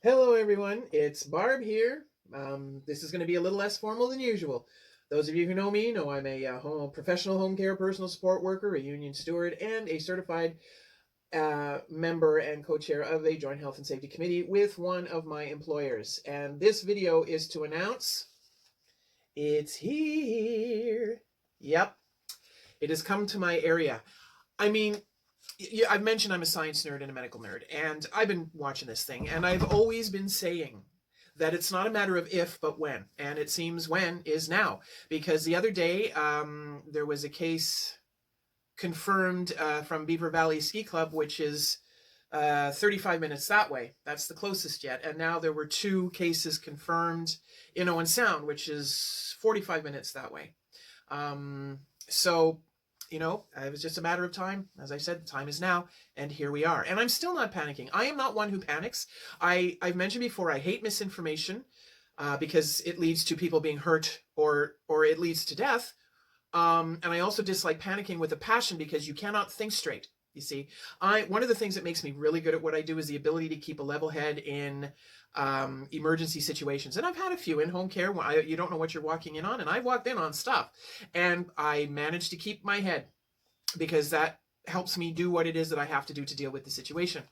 Hello, everyone. It's Barb here. This is going to be a little less formal than usual. Those of you who know me know I'm a professional home care personal support worker, a union steward, and a certified member and co-chair of a joint health and safety committee with one of my employers. And this video is to announce it's here. Yep, it has come to my area. I mean, I've mentioned I'm a science nerd and a medical nerd, and I've been watching this thing, and I've always been saying that it's not a matter of if, but when. And it seems when is now. Because the other day, there was a case confirmed from Beaver Valley Ski Club, which is 35 minutes that way. That's the closest yet. And now there were two cases confirmed in Owen Sound, which is 45 minutes that way. So it was just a matter of time. As I said, the time is now, and here we are. And I'm still not panicking. I am not one who panics. I've mentioned before, I hate misinformation because it leads to people being hurt or it leads to death. And I also dislike panicking with a passion because you cannot think straight. You see, one of the things that makes me really good at what I do is the ability to keep a level head in emergency situations. And I've had a few in home care when you don't know what you're walking in on, and I've walked in on stuff, and I managed to keep my head because that helps me do what it is that I have to do to deal with the situation.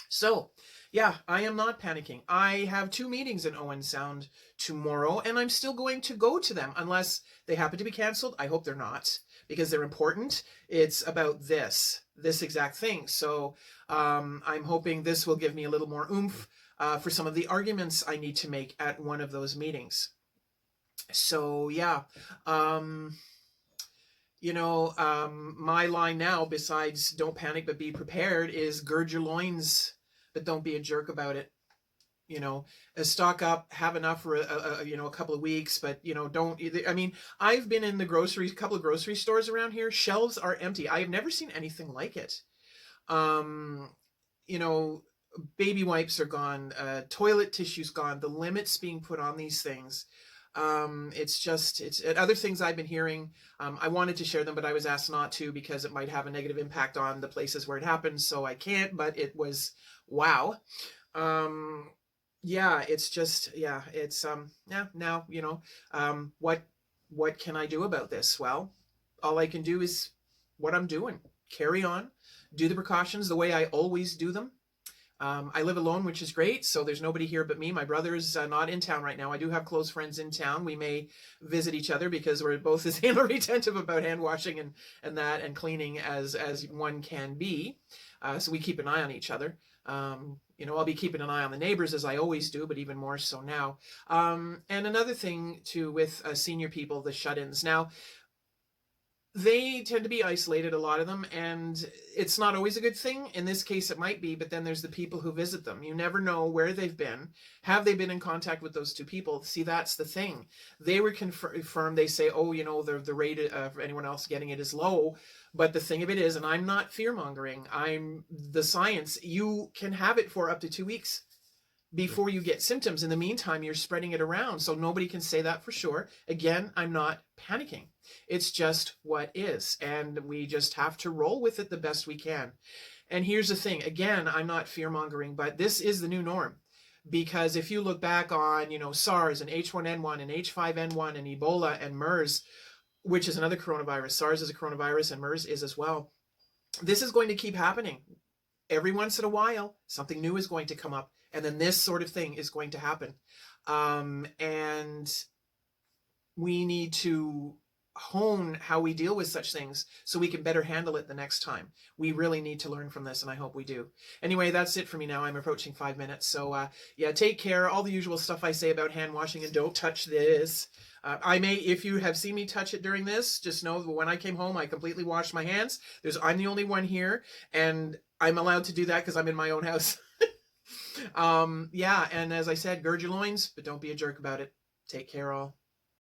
So, yeah, I am not panicking. I have 2 meetings in Owen Sound tomorrow, and I'm still going to go to them unless they happen to be canceled. I hope they're not, because they're important. It's about this exact thing. So I'm hoping this will give me a little more oomph for some of the arguments I need to make at one of those meetings. So, yeah. My line now, besides don't panic but be prepared, is gird your loins, but don't be a jerk about it. Stock up, have enough for a couple of weeks, but don't. I mean, I've been in the couple of grocery stores around here. Shelves are empty. I have never seen anything like it. Baby wipes are gone, toilet tissue's gone. The limits being put on these things. It's other things I've been hearing. I wanted to share them, but I was asked not to because it might have a negative impact on the places where it happened. So I can't, but it was, wow. It's just, it's, now, what can I do about this? Well, all I can do is what I'm doing. Carry on, do the precautions the way I always do them. I live alone, which is great, so there's nobody here but me. My brother's not in town right now. I do have close friends in town. We may visit each other because we're both as anal retentive about hand washing and cleaning as one can be. So we keep an eye on each other. I'll be keeping an eye on the neighbors as I always do, but even more so now. And another thing too with senior people, the shut-ins. Now, they tend to be isolated, a lot of them, and it's not always a good thing. In this case, it might be, but then there's the people who visit them. You never know where they've been. Have they been in contact with those 2 people? See, that's the thing. They were confirmed. They say, the rate of anyone else getting it is low. But the thing of it is, and I'm not fear-mongering, I'm the science, you can have it for up to 2 weeks before you get symptoms. In the meantime, you're spreading it around, so nobody can say that for sure. Again, I'm not panicking. It's just what is, and we just have to roll with it the best we can. And here's the thing. Again, I'm not fear-mongering, but this is the new norm. Because if you look back on, SARS and H1N1 and H5N1 and Ebola and MERS, which is another coronavirus. SARS is a coronavirus and MERS is as well. This is going to keep happening. Every once in a while, something new is going to come up, and then this sort of thing is going to happen. And we need to hone how we deal with such things so we can better handle it the next time. We really need to learn from this, and I hope we do. Anyway, that's it for me now. I'm approaching 5 minutes. So, take care. All the usual stuff I say about hand washing and don't touch this. If you have seen me touch it during this, just know that when I came home, I completely washed my hands. I'm the only one here, and I'm allowed to do that because I'm in my own house. And as I said, gird your loins, but don't be a jerk about it. Take care, all.